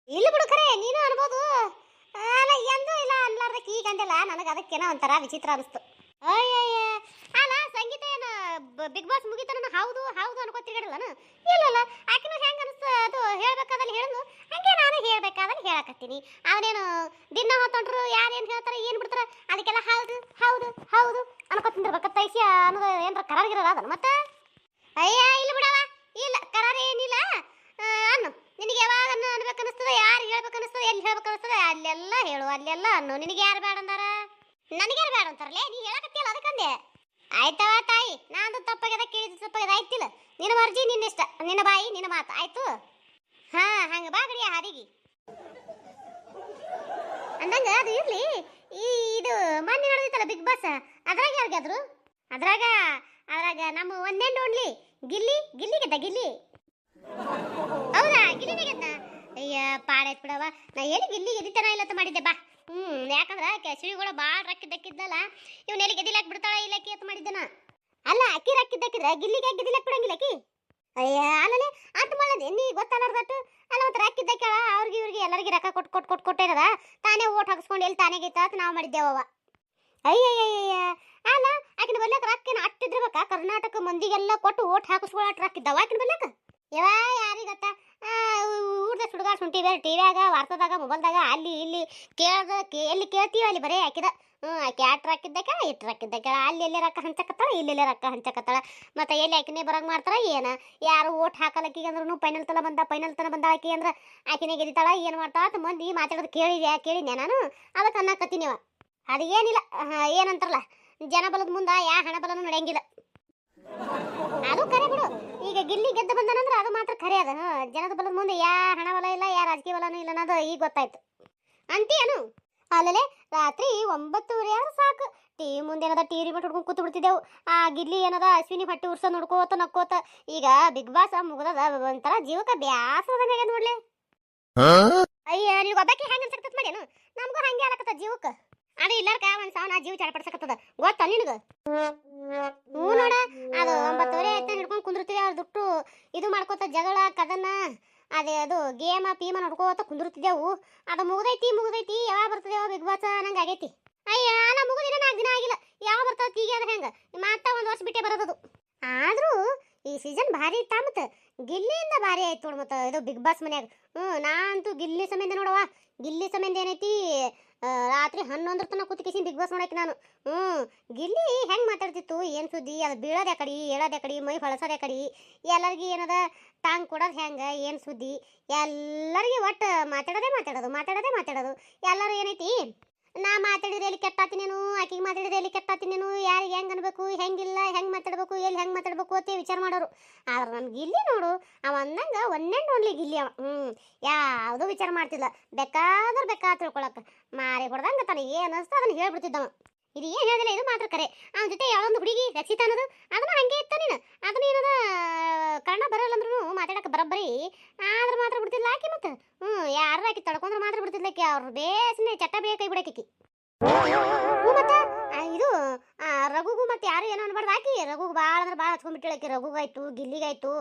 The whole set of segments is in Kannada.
ಇಲ್ಲಿ ಬಿಡು ಖರೆ ನೀನು ಅನ್ಬೋದು. ಅಲ್ಲ ಎಂದೂ ಇಲ್ಲ ಅನ್ಲಾರ್ದಕ್ಕೆ ಈಗ ಅಂದಲ್ಲ, ನನಗೆ ಅದಕ್ಕೇನೋ ಒಂಥರ ವಿಚಿತ್ರ ಅನಿಸ್ತು. ಅಯ್ಯಯ್ಯ, ಅಲ್ಲ ಸಂಗೀತ ಏನು ಬಿಗ್ ಬಾಸ್ ಮುಗಿತಾನ ಹೌದು ಹೌದು ಅನ್ಕೋತಿರ್ಗಡಲ್ಲನು? ಇಲ್ಲಲ್ಲ, ಆಕಿನೂ ಹೆಂಗೆ ಅನಿಸ್ತು ಅದು ಹೇಳ್ಬೇಕಾದಲ್ಲಿ ಹೇಳಿದ್ಲು, ಹಂಗೆ ನಾನು ಹೇಳ್ಬೇಕಾದಲ್ಲಿ ಹೇಳಕತ್ತೀನಿ. ಅವನೇನು ದಿನ ಹೊತ್ತೊಂಡ್ರು ಯಾರೇನು ಹೇಳ್ತಾರೆ ಏನು ಬಿಡ್ತಾರೆ ಅದಕ್ಕೆಲ್ಲ ಹೌದು ಹೌದು ಹೌದು ಅನ್ಕೋತಿರ್ಬೇಕ. ತೈಸಿ ಅನ್ನೋದು ಏನಾರ ಕರಾರ್ಗಿರಲ್ಲ ಅದನ್ನು ಮತ್ತೆ. ಅಯ್ಯ ಇಲ್ಲ ಬಿಡವ, ಇಲ್ಲ ಕರಾರ ಏನಿಲ್ಲ. ಅನ್ನು ನಿನಗೆ ಯಾವಾಗ ಅನ್ಬೇಕು ಅನಿಸ್ತದೆ, ಯಾರು ಹೇಳ್ಬೇಕು ಅನಿಸ್ತದೆ, ಎಲ್ಲಿ ಹೇಳ್ಬೇಕು ಅನಿಸ್ತದೆ ಅಲ್ಲೆಲ್ಲ ಹೇಳು, ಅಲ್ಲೆಲ್ಲ ಅನ್ನು. ನಿನಗೆ ಯಾರು ಬೇಡ ಅಂದಾರ? ನನಗೆ ಯಾರು ಬೇಡ ಅಂತಾರಲ್ಲೇ, ನೀ ಹೇಳಕತ್ತಿಯಲ್ಲ ಅದಕ್ಕಂದೆ. ಆಯ್ತವ ತಾಯಿ, ನಾನು ತಪ್ಪಾಗ್ಯದ ಕೇಳಿದ ತಪ್ಪಾಗ್ಯದ, ಆಯ್ತಿಲ್ಲ. ನಿನ್ನ ಮರ್ಜಿ ನಿನ್ನ ಇಷ್ಟ, ನಿನ್ನ ಬಾಯಿ ನಿನ್ನ ಮಾತು ಆಯ್ತು. ಹಾ ಹಂಗೆ ಬಾ ಗಡಿಯ ಹಾದಿಗಿ ಅಂದಂಗ ಅದು ಇರ್ಲಿ. ಈ ಇದು ಮೊನ್ನೆ ನಡೆದಿತ್ತಲ್ಲ ಬಿಗ್ ಬಾಸ್, ಅದ್ರಾಗ ಯಾರು ಗೆದ್ರು? ಅದ್ರಾಗ ಅದ್ರಾಗ ನಮ್ಮ ಒಂದೇ ಓನ್ಲಿ ಗಿಲ್ಲಿ ಗೆದ್ದ. ಗಿಲ್ಲಿ ಹೌದಾ? ಗಿಲ್ಲಿನೇ ಗೆದ್ದ? ಅಯ್ಯ ಪಾಡಾಯ್ತು ಬಿಡವ. ನಾ ಏನು ಗಿಲ್ಲಿ ಗೆದಿತಾನ ಇಲ್ಲ ಅಂತ ಮಾಡಿದ್ದೆ ಬಾ. ಯಾಕಂದ್ರೆ ಕೆಸರಿಗಳು ಭಾಳ ರಕ್ಕಿದ್ದಕ್ಕಿದ್ದಲ್ಲ, ಇವ್ನ ಎಲ್ಲಿ ಗೆದಿಲಾಕ್ ಬಿಡ್ತಾಳ ಇಲ್ಲಕ್ಕಿ ಅಂತ ಮಾಡಿದ್ದೆನ. ಅಲ್ಲ ಅಕ್ಕಿ ರಕ್ಕಿದ್ದಕ್ಕಿದ್ರೆ ಗಿಲ್ಲಿಗೆ ಗೆದಿಲಾಕ್ ಬಿಡಂಗಿಲ್ಲ ಅಕ್ಕಿ. ಅಯ್ಯ ಅಲ್ಲೇ ಆಟ ಮಾಡೋದು ನೀ ಗೊತ್ತಾಲಾರ್ದಟ್ಟು. ಅಲ್ಲ ಮತ್ತೆ ರಕ್ಕಿದ್ದಕ್ಕೆಳ ಅವ್ರಿಗೆ ಇವ್ರಿಗೆ ಎಲ್ಲರಿಗೆ ರೊಕ್ಕ ಕೊಟ್ಟಿರದ ತಾನೇ ಓಟ್ ಹಾಕಿಸ್ಕೊಂಡು ಎಲ್ಲಿ ತಾನೇ ಗೆತ್ತ ಅಂತ ನಾವು ಮಾಡಿದ್ದೇವವ. ಅಯ್ಯಯ್ಯಯ್ಯ, ಅಲ್ಲ ಆಕಿನ ಬರ್ಲಕ್ಕ ರೊಕ್ಕೇನು ಅಟ್ಟಿದ್ರಬೇಕಾ? ಕರ್ನಾಟಕ ಮಂದಿಗೆಲ್ಲ ಕೊಟ್ಟು ಓಟ್ ಹಾಕಿಸ್ಕೊಳಟ್ ರೊಕ್ಕಿದ್ದಾವ ಆಕಿನ ಬರ್ಲಕ್ಕ? ಯಾವ ಯಾರಿಗತ್ತ? ಊರ್ದ ಸುಡುಗಾಡ್ ಸುಂಟಿವೆ ಟಿವ್ಯಾಗ ವಾರ್ತಾದಾಗ ಮೊಬೈಲ್ದಾಗ ಅಲ್ಲಿ ಇಲ್ಲಿ ಎಲ್ಲಿ ಕೇಳ್ತೀವಿ ಅಲ್ಲಿ ಬರೀ ಹಾಕಿದ. ಆಕೆ ಆಟ ಹಾಕಿದ್ದಕ್ಕ ಇಟ್ಟು ಹಾಕಿದ್ದಕ್ಕ ಅಲ್ಲಿ ಎಲ್ಲೇ ರೊಕ್ಕ ಹಂಚಕತ್ತಾಳ ಇಲ್ಲೆಲ್ಲೇ ರೊಕ್ಕ ಹಂಚಕತ್ತಾಳ. ಮತ್ತೆ ಎಲ್ಲಿ ಆಕಿನೇ ಬರಂಗ್ ಮಾಡ್ತಾರ ಏನ? ಯಾರು ಓಟ್ ಹಾಕಲಕ್ಕಿಗೆ ಅಂದ್ರೂ ಫೈನಲ್ ತನ ಬಂದ ಆಕಿ ಅಂದ್ರೆ ಆಕಿನೇ ಗೆದಿತಾಳ ಏನು ಮಾಡ್ತಾಳ ಅಂತ ಮಂದಿ ಮಾತಾಡೋದು ಕೇಳಿದ್ನೆ ನಾನು. ಅದಕ್ಕೆ ಅನ್ನಕತ್ತೀನಿವ. ಅದು ಏನಿಲ್ಲ, ಏನಂತಾರಲ್ಲ, ಜನ ಬಲದ ಮುಂದೆ ಯಾ ಹಣ ಬಲನೂ ನಡೆಯಂಗಿಲ್ಲ. ಅದು ಕರೆ ಬಿಡು. ಈಗ ಗಿಲ್ಲಿ ಗೆದ್ದು ಬಂದನಂದ್ರೆ ಅದು ಮಾತ್ರ ಖರೆ ಅದ. ಜನದ ಬಲದ ಮುಂದೆ ಯಾ ಹಣ ಬಲ ಇಲ್ಲ, ಯಾ ರಾಜಕೀಯ ಬಲನೂ ಇಲ್ಲ ಅನ್ನೋದು ಈಗ ಗೊತ್ತಾಯ್ತು ಅಂತೀಯನು? ಅಲ್ಲೇ ರಾತ್ರಿ 9:30 ಆದ್ರೆ ಸಾಕು, ಟಿವಿ ಮುಂದೆ ಏನದ ಟಿವಿ ರಿಮೋಟ್ ಹಿಡ್ಕೊಂಡು ಕೂತು ಬಿಡ್ತಿದ್ದೆವು. ಆ ಗಿಲ್ಲಿ ಏನದ ಅಶ್ವಿನಿ ಹೊಟ್ಟೆ ಉರ್ಸ ನೋಡ್ಕೋತ ನಕ್ಕೋತ. ಈಗ ಬಿಗ್ ಬಾಸ್ ಮುಗದ ಒಂಥರ ಜೀವಕ್ಕೆ ಬ್ಯಾಸರದ ಮ್ಯಾಗ ನೋಡ್ಲಿ. ಅಯ್ಯ ನೀವು ಒಬ್ಬಾಕಿ ಹೆಂಗ ಅನ್ಸಕತ್ತ ಮಾಡ್ಯಾನು? ನಮಗೂ ಹಂಗೆ ಆಗಕತ್ತ ಜೀವಕ್ಕೆ. ಅದು ಇಲ್ಲಾರ್ಕ ಒಂದ್ ಸಾವ ನಾ ಜೀವ ಚಡಪಡಿಸಕತ್ತದ ಗೊತ್ತಾ ನಿನಗ? ಹ್ಞೂ ನೋಡ, ಅದು 9:30 ಆಯ್ತಾ ಹಿಡ್ಕೊಂಡು ಕುಂದಿರ್ತೀವಿ. ಅವ್ರ ದುಡ್ಡು ಇದು ಮಾಡ್ಕೋತ ಜಗಳ ಕದನ ಅದು ಗೇಮ ಪೀಮ ನೋಡ್ಕೋತ ಕುಂದಿರ್ತಿದ್ದೆವು. ಅದು ಮುಗ್ದೈತಿ ಯಾವಾಗ ಬರ್ತದೇವ ಬಿಗ್ ಬಾಸ್ ನಂಗೆ ಆಗೈತಿ. ಅಯ್ಯ ನಾ ಮುಗಿದಿನ 4 ದಿನ ಆಗಿಲ್ಲ, ಯಾವ ಬರ್ತದ ಈಗ ಅದ ಹೆಂಗ ಮಾತಾ 1 ವರ್ಷ ಬಿಟ್ಟೆ ಬರೋದು. ಆದ್ರೂ ಈ ಸೀಸನ್ ಭಾರಿ ಇತ್ತ ಮತ್ತ ಗಿಲ್ಲಿಯಿಂದ ಭಾರಿ ಆಯ್ತು ನೋಡು. ಮತ್ತೆ ಇದು ಬಿಗ್ ಬಾಸ್ ಮನ್ಯಾಗ ನಾ ಅಂತೂ ಗಿಲ್ಲಿ ಸಂಬಂಧ ನೋಡವ. ಗಿಲ್ಲಿ ಸಂಬಂಧ ಏನೈತಿ, ರಾತ್ರಿ 11 ತನಕ ಕೂತ್ಕೇಸಿ ಬಿಗ್ ಬಾಸ್ ನೋಡಕ್ಕೆ ನಾನು. ಗಿಲ್ಲಿ ಹೆಂಗೆ ಮಾತಾಡ್ತಿತ್ತು, ಏನು ಸುದ್ದಿ, ಅದು ಬೀಳೋದೆ ಕಡಿ ಹೇಳೋದೆ ಕಡಿ ಮೈ ಹೊಳಸೋದೆ ಕಡಿ, ಎಲ್ಲರಿಗೂ ಏನದ ಟಾಂಗ್ ಕೊಡೋದು ಹೆಂಗೆ, ಏನು ಸುದ್ದಿ, ಎಲ್ಲರಿಗೆ ಒಟ್ಟು ಮಾತಾಡೋದು. ಎಲ್ಲರೂ ಏನೈತಿ, ನಾ ಮಾತಾಡಿದ್ರೆ ಎಲ್ಲಿ ಕೆಟ್ಟಾತೀನೇನು, ಆಕಿಗೆ ಮಾತಾಡಿದ್ರೆ ಎಲ್ಲಿ ಕೆಟ್ಟಾತೀನೇನು, ಯಾರಿಗೆ ಹೆಂಗೆ ಅನ್ಬೇಕು, ಹೆಂಗಿಲ್ಲ, ಹೆಂಗೆ ಮಾತಾಡ್ಬೇಕು, ಎಲ್ಲಿ ಹೆಂಗೆ ಮಾತಾಡ್ಬೇಕು ಅಂತ ವಿಚಾರ ಮಾಡೋರು. ಆದ್ರೆ ನನ್ನ ಗಿಲ್ಲಿ ನೋಡು, ಅವ ಅಂದಂಗೆ ಒಂದೇ ಓನ್ಲಿ ಗಿಲ್ಲಿ ಅವ. ಯಾವುದೂ ವಿಚಾರ ಮಾಡ್ತಿಲ್ಲ. ಬೇಕಾದ್ರೆ ತಿಳ್ಕೊಳಕ್ಕೆ ಮಾರಿ ಹೊಡೆದಂಗೆ ತನಗೆ ಏನು ಅನಿಸ್ತು ಅದನ್ನು ಹೇಳ್ಬಿಡ್ತಿದ್ದವ. ಇದು ಏನು ಹೇಳಿಲ್ಲ, ಇದು ಮಾತ್ರ ಕರೆ. ಅವನ ಜೊತೆ ಯಾವೊಂದು ಹುಡುಗಿ ರಕ್ಷಿತ ಅನ್ನೋದು ಅದನ್ನು ಹಂಗೆ ಇತ್ತ ನೀನು. ಅದನ್ನು ಏನದ ಕನ್ನಡ ಬರಲ್ಲ ಅಂದ್ರೂ ಮಾತಾಡಕ್ಕೆ ಬರೋಬ್ಬರಿ ಆದ್ರೆ ಮಾತ್ರ ಬಿಡ್ತಿಲ್ಲ ಆಕಿ. ಮತ್ತೆ ಯಾರು ಆಕಿ ತಡ್ಕೊಂಡ್ರೆ ಮಾತ್ರ ಬಿಡ್ತಿದ್ಲ ಆಕಿ. ಅವ್ರು ಬೇಸನೆ ಚಟ್ಟ ಬೇಗ ಕೈ ಬಿಡಾಕಿ. ಮತ್ತೆ ಇದು ರಘುಗೂ ಮತ್ತೆ ಯಾರು ಏನೋ ಅನ್ಬಾರ್ದು ಆಕಿ. ರಘುಗೂ ಭಾಳ ಅಂದ್ರೆ ಭಾಳ ಹಚ್ಕೊಂಡ್ಬಿಟ್ಟಿಳಕಿ. ರಘುಗಾಯ್ತು ಗಿಲ್ಲಿಗಾಯ್ತು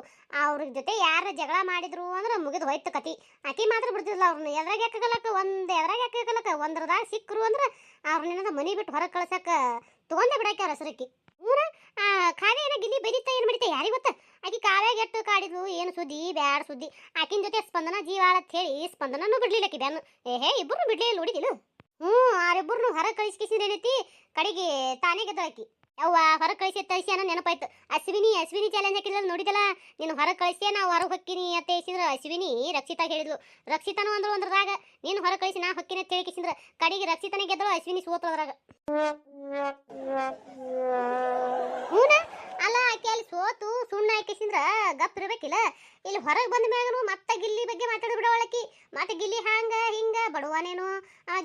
ಅವ್ರ ಜೊತೆ ಯಾರ ಜಗಳ ಮಾಡಿದ್ರು ಅಂದ್ರೆ ಮುಗಿದು ಹೋಯ್ತು ಕತಿ. ಆಕಿ ಮಾತ್ರ ಬಿಡ್ತಿದ್ಲ ಅವ್ರನ್ನ. ಎದ್ರಾಗ ಯಾಕಲಕ್ಕ ಒಂದ್ರದಾಗ ಸಿಕ್ಕರು ಅಂದ್ರೆ ಅವ್ರನ್ನೇನದ ಮನಿ ಬಿಟ್ಟು ಹೊರಗೆ ಕಳ್ಸಕ್ಕೆ ತೊಗೊಂಡೆ ಬಿಡಾಕಿ ಅವ್ರ ಹೆಸರಕ್ಕಿ. ಕಾವ್ಯ ಏನೋ ಗಿಲ್ಲಿ ಬೈದಿತ್ತ ಏನು ಮಾಡಿತ್ತ ಯಾರಿಗೆ ಗೊತ್ತ. ಆಕಿ ಕಾವ್ಯಾಗ ಎಟ್ಟು ಕಾಡಿದ್ಲು ಏನು ಸುದ್ದಿ ಬ್ಯಾಡ ಸುದ್ದಿ. ಆಕಿನ ಜೊತೆ ಸ್ಪಂದನ ಜೀವಾಳ ಅಂತ ಹೇಳಿ ಸ್ಪಂದನೂ ಬಿಡ್ಲಿಲ್ಲಕ್ಕಿ ಬ್ಯಾನು. ಇಬ್ಬರು ಬಿಡ್ಲಿ ನೋಡಿದಿಲ್ಲ. ಅವರಿಬ್ಬರನ್ನು ಹೊರಗೆ ಕಳಿಸ್ಕಿಸಿದ್ರೆ ಏನೈತಿ ಕಡೆಗೆ ತಾನೇ ಗೆದ್ದಾಕಿ. ಅವ್ವ ಹೊರಗೆ ಕಳಿಸಿ ಅನ್ನೋ ನೆನಪಾಯ್ತು. ಅಶ್ವಿನಿ ಚಾಲೆಂಜ್ ಹಾಕಿದ್ಲ ನೋಡಿದಲ್ಲ ನೀನು. ಹೊರಗೆ ಕಳಿಸಿ ನಾವು ಹೊರಗೆ ಹೊಕ್ಕಿನಿ ಅಂತ ಹೇಳಿಸಿದ್ರೆ ಅಶ್ವಿನಿ ರಕ್ಷಿತಾ ಹೇಳಿದ್ಲು. ರಕ್ಷಿತಾನು ಅಂದ್ರು ಒಂದ್ರದಾಗ ನೀನು ಹೊರಗೆ ಕಳಿಸಿ ನಾ ಹೊಕ್ಕಿನ ಅಂತ ಹೇಳಿಕಿಸಿದ್ರೆ ಕಡೆಗೆ ರಕ್ಷಿತಾನೇ ಗೆದ್ದಳು, ಅಶ್ವಿನಿ ಸೋತದ್ರಾಗ. ಹೂನ ಅಲ್ಲ ಆಕೆ ಅಲ್ಲಿ ಸೋತು ಸುಣ್ಣ ಹಾಕಿಸಿದ್ರ ಗಪ್ ಇರ್ಬೇಕಿಲ್ಲ. ಇಲ್ಲಿ ಹೊರಗೆ ಬಂದ ಮ್ಯಾಗನು ಮತ್ತೆ ಗಿಲ್ಲಿ ಬಗ್ಗೆ ಮಾತಾಡಿ ಬಿಡವಳಕಿ. ಮತ್ತೆ ಗಿಲ್ಲಿ ಹಿಂಗ ಬಡವನೇನು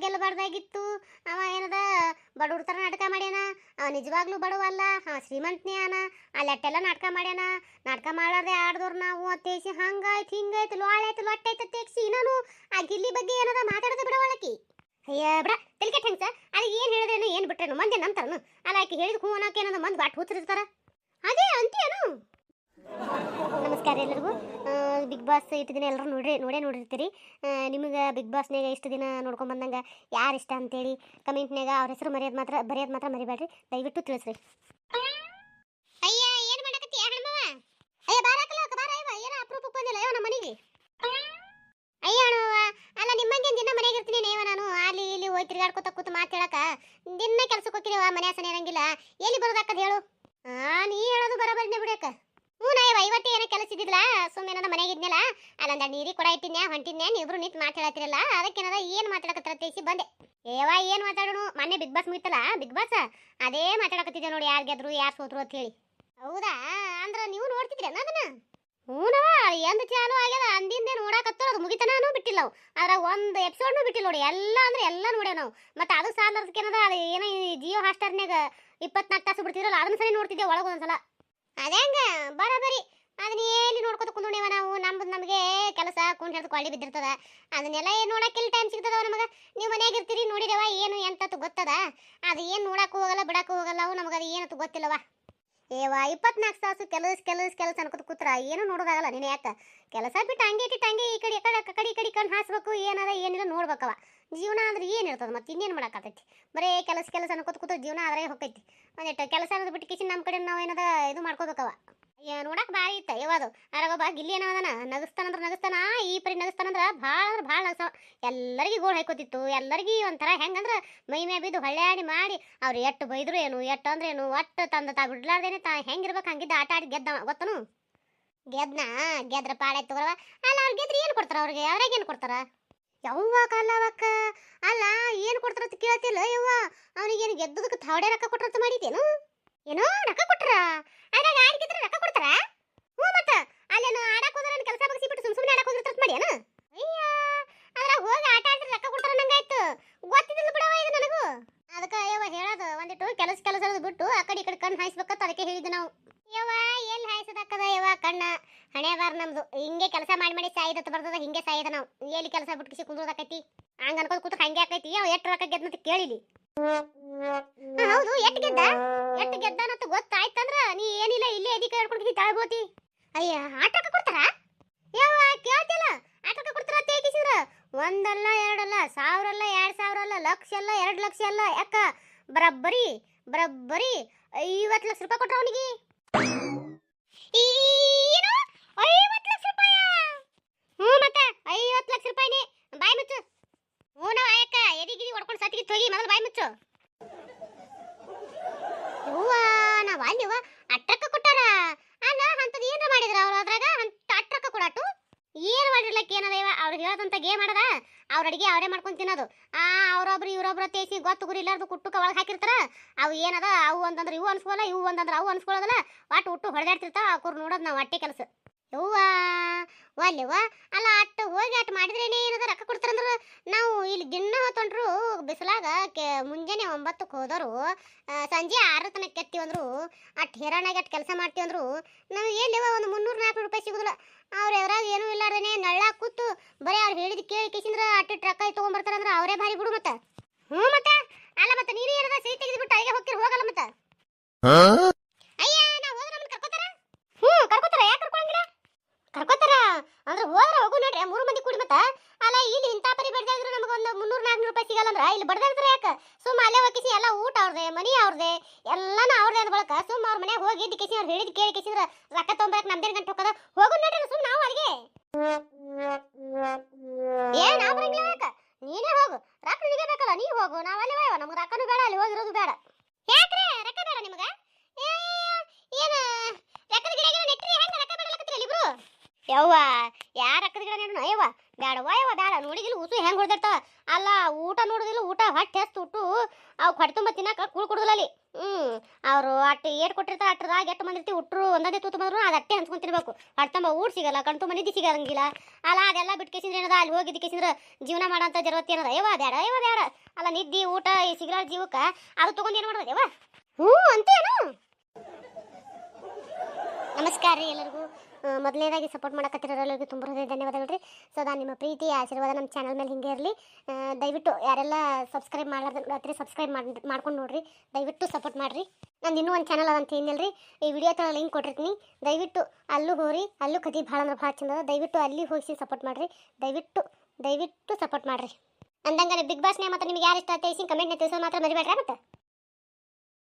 ಗೆಲ್ಲಬಾರ್ದಾಗಿತ್ತು, ಅವ ಏನದ ಬಡವ್ರ ಥರ ನಾಟಕ ಮಾಡ್ಯಾನ, ಅವ ನಿಜವಾಗ್ಲೂ ಬಡವಲ್ಲ, ಶ್ರೀಮಂತನೇ ಅನ, ಅಲ್ಲಿ ಅಟ್ಟೆಲ್ಲ ನಾಟಕ ಮಾಡ್ಯಾನ, ನಾಟಕ ಮಾಡಾರ್ದೆ ಆಡ್ದವ್ರು ನಾವು ಅಂತೇಸಿ ಹಿಂಗಾಯ್ತು ಲೊಟ್ಟೈತೆ ತೇಕ್ಸಿ ನಾನು ಆ ಗಿಲ್ಲಿ ಬಗ್ಗೆ ಏನದ ಮಾತಾಡೋದು ಬಿಡವಳಕಿ. ಅಯ್ಯ ಬಿಡ ತಿಳ್ಕೆಟ್ ಹೆಂಗ ಸರ್, ಅದಕ್ಕೆ ಏನು ಹೇಳಿದ್ರೇನು ಏನು ಬಿಟ್ರೇನು ಮಂದಿ ನಂತಾರನು. ಅಲ್ಲ ಆಕೆ ಹೇಳಿದ ಹೂ ಅನ್ನೋಕೆ ಏನದ ಮಂದಿ ಬಾಟ್ ಹೂತಿರ್ತಾರ. ಅದೇ ಅಂತೀಯನು. ನಮಸ್ಕಾರ ಎಲ್ಲರಿಗೂ. ಬಿಗ್ ಬಾಸ್ ಇಷ್ಟು ದಿನ ಎಲ್ಲರೂ ನೋಡಿರ್ತೀರಿ. ನಿಮಗೆ ಬಿಗ್ ಬಾಸ್ನಾಗ ಇಷ್ಟು ದಿನ ನೋಡ್ಕೊಂಡ್ ಬಂದಂಗೆ ಯಾರು ಇಷ್ಟ ಅಂತೇಳಿ ಕಮೆಂಟ್ನಾಗ ಅವ್ರ ಹೆಸರು ಬರೆಯೋದು ಮಾತ್ರ ಮರಿಬೇಡ್ರಿ, ದಯವಿಟ್ಟು ತಿಳಿಸ್ರಿ. ಅಯ್ಯ ಏನು ಮಾಡಕತ್ತೀಯ ಹಣ್ಣವ? ಅಯ್ಯ ಬಾರಕಲ್ಲ ಬಾರ ಇವ ಏನೋ ಅಪರೂಪಕ್ಕೆ ಬಂದಿಲ್ಲ ಇವ ನಮ್ಮ ಮನೆಗೆ. ಅಯ್ಯ ಅಣ್ಣವ, ಅಲ್ಲ ನಿಮ್ಮಂಗೆ ದಿನ ಮನೆಗೆ ಇರ್ತೀನಿ ನೇವ, ನಾನು ಅಲ್ಲಿ ಇಲ್ಲಿ ಹೋಗಿ ತಿರ್ಗಾಡ್ಕೊತ ಕೂತು ಮಾತಾಡಕ ದಿನ ಕೆಲ್ಸಕ್ಕೆ ಹೋಗ್ತೀನಿವ, ಮನೆ ಹಸನ ಇರಂಗಿಲ್ಲ, ಎಲ್ಲಿ ಬರೋದಾಕದ್ ಹೇಳು? ನೀ ಹೇಳೋದು ಬರೋಬರಿನೇ ಬಿಡಕ. ಹ್ಞೂ ನಾ ಇವತ್ತೇ ಏನೋ ಕೆಲಸ ಇದ್ದಿದ್ಲ, ಸುಮ್ಮನೆ ಮನೆಗೆ ಇದ್ನಲ್ಲ, ಅಲ್ಲಂದ ನೀರಿಗೆ ಕೊಡ ಇಟ್ಟಿದ್ನ್ಯಾ ಹೊಂಟಿದ್ನ್ಯಾ, ನೀವಿಬ್ರು ನಿಂತು ಮಾತಾಡತ್ತಿರಲ್ಲ, ಅದಕ್ಕೇನದ ಏನು ಮಾತಾಡಕತ್ತಾರ ತಿಳಿಸಿ ಬಂದೆ. ಏವಾ ಏನು ಮಾತಾಡೋಣ, ಮೊನ್ನೆ ಬಿಗ್ ಬಾಸ್ ಮುಗಿತಲ್ಲ, ಬಿಗ್ ಬಾಸ್ ಅದೇ ಮಾತಾಡಕತ್ತಿದ್ದೆ ನೋಡಿ, ಯಾರು ಗೆದ್ರು ಯಾರು ಸೋತ್ರು ಅಂತ ಹೇಳಿ. ಹೌದಾ? ಅಂದ್ರೆ ನೀವು ನೋಡ್ತಿದ್ರೇನ ಅದನ್ನ? ಹೂನವ, ಎಂದು ಚಾಲು ಆಗ್ಯದ ಅಂದಿಂದ ನೋಡಕತ್ತೋ ಅದು ಮುಗಿತನಾನು ಬಿಟ್ಟಿಲ್ಲ ನಾವು, ಅದ್ರಾಗ ಒಂದು ಎಪಿಸೋಡ್ನು ಬಿಟ್ಟಿಲ್ಲ ನೋಡಿ, ಎಲ್ಲ ಅಂದ್ರೆ ಎಲ್ಲ ನೋಡೇವು ನಾವು. ಮತ್ತೆ ಅದು ಸಾಲದಕ್ಕೇನದ, ಅದು ಏನೋ ಜಿಯೋ ಹಾಸ್ಟಾರ್ನಾಗ 24 ತಾಸು ಬಿಡ್ತಿದ್ರಲ್ಲ, ಅದನ್ನ ಸರಿ ನೋಡ್ತಿದ್ದೆ ಒಳಗೆ ಒಂದ್ಸಲ. ಅದಂಗ ಬರೋಬರಿ ಅದನ್ನ ಎಲ್ಲಿ ನೋಡ್ಕೊತ ಕುಂದೋಣಿವ ನಾವು, ನಮಗೆ ಕೆಲಸ ಕುಂಡ್ ಹಿಡಿದು ಕೊಳ್ಳಿ ಬಿದ್ದಿರ್ತದ, ಅದನ್ನೆಲ್ಲ ಏನು ನೋಡಕ್ಕೆಲ್ಲಿ ಟೈಮ್ ಸಿಗ್ತದವ ನಮಗೆ. ನೀವು ಮನೆಯಾಗ ಇರ್ತೀರಿ ನೋಡಿರವ, ಏನು ಎಂತತ್ತು ಗೊತ್ತದ, ಅದು ಏನು ನೋಡಕ್ಕೂ ಹೋಗಲ್ಲ ಬಿಡಕ್ಕೂ ಹೋಗಲ್ಲ ಅವು, ನಮಗೆ ಅದು ಏನತ್ತು ಗೊತ್ತಿಲ್ಲವ. ಏವಾ 24 ತಾಸು ಕೆಲಸ ಅನ್ಕೋತ ಕೂತ್ರ ಏನು ನೋಡೋದಾಗಲ್ಲ. ನೀನು ಯಾಕೆ ಕೆಲಸ ಬಿಟ್ಟು ಹಂಗೆ ಇಟ್ಟು ಹಂಗೆ ಈ ಕಡೆ ಕಣ್ಣು ಹಾಸ್ಬೇಕು, ಏನದ ಏನಿಲ್ಲ ನೋಡ್ಬೇಕವ. ಜೀವನ ಅಂದ್ರೆ ಏನಿರ್ತದೆ, ಮತ್ತೆ ಇನ್ನೇನು ಮಾಡೋಕ್ಕಾಗೈತಿ? ಬರೀ ಕೆಲಸ ಅನ್ಕೋತ ಕೂತ್ರ ಜೀವನ ಅದ್ರಾಗೆ ಹೋಗೈತಿ. ಒಂದಿಟ್ಟು ಕೆಲಸ ಅನ್ನೋದು ಬಿಟ್ಟು ಕಿಶನ್ ನಮ್ಮ ಕಡೆ ನಾವು ಏನದ ಇದು ಮಾಡ್ಕೋಬೇಕವ. ನೋಡಕ್ಕೆ ಭಾರಿ ಇತ್ತ ಯಾವುದು ಅರಾಗೊಬ್ಬ ಗಿಲ್ಲಿ ಏನೋ ಅದನ ನಗಸ್ತಾನ, ಈ ಪರಿ ನಗಸ್ತಾನಂದ್ರೆ ಭಾಳ ನಗಸ, ಎಲ್ಲರಿಗೂ ಗೋಳು ಹಾಕೋತಿತ್ತು, ಎಲ್ಲರಿಗೂ ಒಂಥರ ಹೆಂಗಂದ್ರೆ ಮೈ ಮೇ ಬಿದ್ದು ಹೊಳ್ಯಾಡಿ ಮಾಡಿ ಅವ್ರು ಎಷ್ಟು ಬೈದ್ರು ಏನು, ಎಷ್ಟು ಅಂದ್ರೆ ಏನು, ಒಟ್ಟು ತಾ ಬಿಡ್ಲಾರ್ದೇನೆ ಹೆಂಗಿರ್ಬೇಕು ಹಂಗಿದ್ದ ಆಟ ಆಡಿ ಗೆದ್ದ ಗೊತ್ತನು. ಗೆದ್ರ ಪಾಡಾಯ್ತು ತಗೋವ. ಅಲ್ಲ ಅವ್ರು ಗೆದ್ರೆ ಏನು ಕೊಡ್ತಾರ ಅವ್ರಿಗೆ? ಅವ್ರಾಗ ಏನು ಕೊಡ್ತಾರ? ಯವ್ವ ಕಾಲವಕ್ಕ, ಅಲ್ಲ ಏನು ಕೊಡ್ತಾರ ಅಂತ ಕೇಳ್ತಿಲ್ಲ ಯವ್ವ. ಅವನಿಗೇನು ಗೆದ್ದದಕ್ಕೆ ಥಾವಡೆ ರೊಕ್ಕ ಕೊಟ್ರಂತ ಮಾಡಿದ್ದೇನು? ಏನೋ ರೊಕ್ಕ ಕೊಟ್ರ? ಅದ್ರಾಗ ಆಡಿದ್ರೆ ರೊಕ್ಕ ಕೊಡ್ತಾರ? ಹ್ಞೂ ಮತ್ತ ಅಲ್ಲೇನು ಆಡಕ್ಕೆ ಹೋದ್ರೆ ಕೆಲಸ ಬಗ್ಸಿಬಿಟ್ಟು ಸುಮ್ಮನೆ ಆಡಕ್ಕೆ ಹೋಗಿರ್ತಾರ ಮಾಡ್ಯಾನ? ಅಯ್ಯ, ಅದ್ರಾಗ ಹೋಗಿ ಆಟ ಆಡಿದ್ರೆ ರೊಕ್ಕ ಕೊಡ್ತಾರ ನಂಗಾಯ್ತು, ಗೊತ್ತಿದ್ದಿಲ್ಲ ಬಿಡವ ಇದು ನನಗೂ. ಅದಕ್ಕೆ ಯವ್ವ ಹೇಳೋದು, ಒಂದಿಟ್ಟು ಕೆಲಸ ಬಿಟ್ಟು ಆ ಕಡೆ ಈ ಕಡೆ ಕಣ್ಣು ಹಾಯಿಸ್ಬೇಕಂತ ಅದಕ್ಕೆ ಹೇಳಿದ್ದು ನಾವು. ಯವ್ವ ಎಲ್ಲಿ ಹಾಯಿಸೋದಾಕದ ಯವ್ವ ಕಣ್ಣ, ಹಣೆ ಬಾರ ನಮ್ದು ಹಿಂಗೆ ಕೆಲಸ ಮಾಡಿ ಸಾಯ್ದತ್ ಬರ್ತದ, ಹಿಂಗೆ ಸಾಯ್ದ ನಾವು ಎಲ್ಲಿ ಕೆಲಸ ಬಿಟ್ಟು ಕಿಸಿ ಕುಂದ್ರೋದಾಕೈತಿ, ಹಂಗ ಅನ್ಕೋದು ಕೂತ್ರ ಹಂಗೆ ಆಕೈತಿ. ಅವ್ ಎಷ್ಟು ರೊಕ್ಕ ಗೆದ್ದಂತ ಕೇಳಿಲಿ. ಹೌದು, ಎಷ್ಟು ಗೆದ್ದ ಅಂತ ಗೊತ್ತಾಯ್ತಂದ್ರ ನೀ ಏನಿಲ್ಲ ಇಲ್ಲೇ ಎದಿ ಕೈ ಹಿಡ್ಕೊಂಡು ತಾಳ್ಬೋತಿ. ಅಯ್ಯ, ಆಟ ಕೊಡ್ತಾರ? ಯಾವ ಕೇಳ್ತಿಲ್ಲ, ಆಟ ಕೊಡ್ತಾರ ಅಂತ ಹೇಳಿಸಿದ್ರ ಒಂದಲ್ಲ ಎರಡಲ್ಲ, 1000 ಅಲ್ಲ, 2000 ಅಲ್ಲ, ಲಕ್ಷ ಅಲ್ಲ, 2 ಲಕ್ಷ ಅಲ್ಲ, ಯಾಕ ಬರಬ್ಬರಿ 50 ಲಕ್ಷ ರೂಪಾಯಿ ಕೊಟ್ರ ಅವನಿಗೆ. ಏನು 50 ಲಕ್ಷ ರೂಪಾಯ? ಹ್ಞೂ ಮತ್ತೆ 50 ಲಕ್ಷ ರೂಪಾಯಿನೇ. ಬಾಯಿ ಮುಚ್ಚು. ಹ್ಞೂ ನಾವು ಆಯಕ್ಕ ಎದಿಗಿರಿ ಹೊಡ್ಕೊಂಡು ಸತ್ತಿಗೆ ಹೋಗಿ ಮೊದಲು ಬಾಯಿ ಮುಚ್ಚು. ಹೂವ ನಾವು ಅಲ್ಲಿವ ಅಟ್ರಕ್ಕ ಕೊಟ್ಟಾರ ಅಲ್ಲ, ಅಂತದ್ ಏನ್ರ ಮಾಡಿದ್ರ ಅವ್ರು ಅದ್ರಾಗ ಅಟ್ರಕ್ಕ ಕೊಡಾಟು? ಏನು ಮಾಡಿರ್ಲಕ್ಕ ಏನದ ಇವ, ಅವ್ರು ಹೇಳದಂತ ಗೇಮ್ ಮಾಡದ, ಅವ್ರ ಅಡಿಗೆ ಅವರೇ ಮಾಡ್ಕೊಂಡು ತಿನ್ನೋದು. ಅವ್ರೊಬ್ರು ಇವ್ರೊಬ್ರು ತೇಸಿ ಗೊತ್ತು ಗುರಿ ಇಲ್ಲಾರ್ದು ಕುಟ್ಟುಕ ಒಳಗೆ ಹಾಕಿರ್ತಾರ. ಅವು ಏನದ, ಅವು ಒಂದಂದ್ರೆ ಇವು ಅನ್ಸ್ಕೊಳ್ಳಲ್ಲ, ಇವು ಒಂದಂದ್ರೆ ಅವು ಅನ್ಸ್ಕೊಳ್ಳೋದಲ್ಲ, ಒಟ್ಟು ಹೊಡೆದಾಡ್ತಿರ್ತಾವ. ಅವ್ರು ನೋಡೋದು ನಾವು ಅಟ್ಟೆ ಕೆಲಸ. ಯವ್ವ ಒಲ್ಲೆವ್ವ, ಅಲ್ಲ ಅಟ್ಟು ಹೋಗಿ ಅಟ್ಟು ಮಾಡಿದ್ರೇನೆ ಏನದ ರೊಕ್ಕ ಕೊಡ್ತಾರಂದ್ರೆ, ನಾವು ಇಲ್ಲಿ ದಿನ ಹೊತ್ತೊಂಡ್ರು ಬಿಸಿಲಾಗ ಮುಂಜಾನೆ 9ಕ್ಕೆ ಹೋದರು, ಸಂಜೆ 6 ತನಕ ಕೆತ್ತೀವಂದ್ರು, ಅಟ್ಟು ಹೇರಾಣಾಗಿ ಅಟ್ಟು ಕೆಲಸ ಮಾಡ್ತೀವಂದ್ರು ನಾವು ಎಲ್ಲಿವ ಒಂದು 300-400 ರೂಪಾಯಿ ಸಿಗುದಿಲ್ಲ. ಅವ್ರು ಎದ್ರಾಗ ಏನೂ ಇಲ್ಲಾರ್ದೇನೆ ನಳ್ಳ ಕೂತು ಬರೀ ಅವ್ರು ಹೇಳಿದ್ ಕೇಳಿ ಕಿಸಿಂದ್ರ ಅಟ್ಟು ರೊಕ್ಕ ತೊಗೊಂಡ್ಬರ್ತಾರಂದ್ರೆ ಅವರೇ ಭಾರಿ ಬಿಡು ಮತ್ತೆ. ಹ್ಞೂ ಮತ್ತೆ ಅಲ್ಲ ಮತ್ತೆ ನೀರು ಏನದ ಸಿಹಿ ತೆಗೆದ್ಬಿಟ್ಟು ಅಲ್ಲಿಗೆ ಹೋಗ್ತೀರಿ ಹೋಗಲ್ಲ ಮತ್ತೆ. ಅಯ್ಯ ನಾವು ಹೋದ್ರೆ ನಮ್ಮನ್ನ ಕರ್ಕೋತಾರ? ಹ್ಞೂ ಕರ್ಕೋತಾರ, ಯಾಕೆ ಕರ್ಕೊಳಂಗಿಲ್ಲ? ಕರ್ಕೋತಾರ ಅಂದ್ರೆ ಹೋದ್ರೆ ಹೋಗು ನೋಡ್ರಿ 3 ಮಂದಿ ಕೂಡಿ ಮತ್ತ. ಅಲ್ಲ ಇಲ್ಲಿ ಇಂಥ ಪರಿ ಬಡ್ದಾಡಿದ್ರು ನಮಗೆ ಒಂದು 300-400 ರೂಪಾಯಿ ಸಿಗಲ್ಲ ಅಂದ್ರೆ ಇಲ್ಲಿ ಬಡ್ದಾಡ್ತಾರೆ ಯಾಕೆ? ಸುಮ್ಮ ಅಲ್ಲೇ ಹೋಗಿಸಿ ಎಲ್ಲ ಊಟ ಅವ್ರದೇ, ಮನಿ ಅವ್ರದೇ, ಎಲ್ಲಾನು ಅವ್ರದೇ ಅಂದ ಬಳಕ ಸುಮ್ಮ ಅವ್ರ ಮನೆಗೆ ಹೋಗಿ ಕಿಸಿ ಅವ್ರು ಹೇಳಿದ್ ಕೇಳಿ ಕಿಸಿದ್ರ ರೊಕ್ಕ ತೊಗೊಂಬರಕ್ಕೆ ನಮ್ದೇನು ಗಂಟೆ ಹೋಗದ? ಹೋಗು ನೋಡ್ರಿ ಸುಮ್ಮ ನಾವು ಅಲ್ಲಿಗೆ. ಏನ್ ನಾವು ಬರಂಗಿಲ್ಲ ಯಾಕ? ನೀನೇ ಹೋಗು, ರೊಕ್ಕ ನಿನಗೆ ಬೇಕಲ್ಲ, ನೀ ಹೋಗು, ನಾವು ಅಲ್ಲಿ ಹೋಯವ, ನಮ್ಗೆ ರೊಕ್ಕನೂ ಬೇಡ, ಅಲ್ಲಿ ಹೋಗಿರೋದು ಬೇಡ. ಯಾಕ್ರೆ ರೊಕ್ಕ ಬೇಡ ನಿಮಗೆ? ಏನು ರೊಕ್ಕದ ಗಿಡ ನೆಟ್ರಿ ಹೆಂಗ ರೊಕ್ಕ ಬೇಡಲಕತ್ತೀರಿ ಇಬ್ರು? ಯವ್ವ ಯಾರ ರೊಕ್ಕದ ಗಿಡ ನೆಟ್ಟು ಅಯ್ಯವ್ವ ಬೇಡವ್ವ ಯವ್ವ ಬೇಡ. ನೋಡಿದಿಲ್ಲ ಉಸು ಹೆಂಗೆ ಹೊಡೆದಿರ್ತಾವ. ಅಲ್ಲ ಊಟ ನೋಡುದಿಲ್ಲ, ಊಟ ಹೊಟ್ಟೆ ಹೆಸ್ತು ಉಟ್ಟು ಅವು ಹೊಟ್ಟೆ ತುಂಬ ತಿನ್ನಕ ಕೂಳ್ ಕೊಡುದಿಲ್ಲ ಅಲ್ಲಿ. ಅವರು ಅಟ್ಟು ಏಟ್ ಕೊಟ್ಟಿರ್ತಾರೆ, ಅಟ್ರದಾಗ ಎಷ್ಟು ಮಂದಿ ಇರ್ತೀವಿ, ಉಟ್ರು ಒಂದೇ ತೂತು ಬಂದ್ರು ಅದು ಅಟ್ಟೆ ಹಂಚ್ಕೊಂತಿರ್ಬೇಕು. ಹೊಟ್ಟೆ ತುಂಬ ಊಟ ಸಿಗಲ್ಲ, ಕಣ್ ತುಂಬ ನಿಧಿ ಸಿಗಂಗಿಲ್ಲ. ಅಲ್ಲ ಅದೆಲ್ಲ ಬಿಟ್ಟು ಕೇಸಿಂದ್ರೆ ಏನದ, ಅಲ್ಲಿ ಹೋಗಿದ್ದು ಕೇಸಿಂದ್ರೆ ಜೀವನ ಮಾಡೋಂಥ ಜರವತ್ತಿ ಏನದ? ಯವ್ವ ಬೇಡ ಅಲ್ಲ ನಿದ್ದಿ ಊಟ ಈ ಸಿಗಲಾರ ಜೀವಕ್ಕೆ ಅದು ತೊಗೊಂಡು ಏನು ಮಾಡೋದು ಯವ್ವ? ಹ್ಞೂ ಅಂತೇನು. ನಮಸ್ಕಾರ ರೀ ಎಲ್ಲರಿಗೂ. ಮೊದಲನೇದಾಗಿ ಸಪೋರ್ಟ್ ಮಾಡಕತ್ತಿರೋರೆಲ್ಲರಿಗೂ ತುಂಬ ಹೃದಯ ಧನ್ಯವಾದಗಳು ರೀ. ಸದಾ ನಿಮ್ಮ ಪ್ರೀತಿ ಆಶೀರ್ವಾದ ನಮ್ಮ ಚಾನಲ್ ಮೇಲೆ ಹಿಂಗೆ ಇರಲಿ. ದಯವಿಟ್ಟು ಯಾರೆಲ್ಲ ಸಬ್ಸ್ಕ್ರೈಬ್ ಮಾಡಲಾರ್ದ್ರಿ ಸಬ್ಸ್ಕ್ರೈಬ್ ಮಾಡ್ಕೊಂಡು ನೋಡಿರಿ. ದಯವಿಟ್ಟು ಸಪೋರ್ಟ್ ಮಾಡಿರಿ. ನಂದು ಇನ್ನೂ ಒಂದು ಚಾನಲ್ ಅದಂತ ಏನಿಲ್ಲ ರೀ, ಈ ವಿಡಿಯೋ ತರ ಲಿಂಕ್ ಕೊಟ್ಟಿರ್ತೀನಿ. ದಯವಿಟ್ಟು ಅಲ್ಲೂ ಹೋರಿ, ಅಲ್ಲೂ ಕತೆ ಭಾಳ ಅಂದ್ರೆ ಭಾಳ ಚಂದ. ದಯವಿಟ್ಟು ಅಲ್ಲಿ ಹೋಗಿ ಸಪೋರ್ಟ್ ಮಾಡಿರಿ. ದಯವಿಟ್ಟು ಸಪೋರ್ಟ್ ಮಾಡಿರಿ. ಅಂದಂಗಾರೆ ಬಿಗ್ ಬಾಸ್ನೇ ಮತ್ತು ನಿಮ್ಗೆ ಯಾರು ಇಷ್ಟ ಅಂತ ಕಮೆಂಟ್ನ ತಿಳಿಸೋದು ಮಾತ್ರ ಮರಿಬೇಡ್ರಿ. ಮತ್ತೆ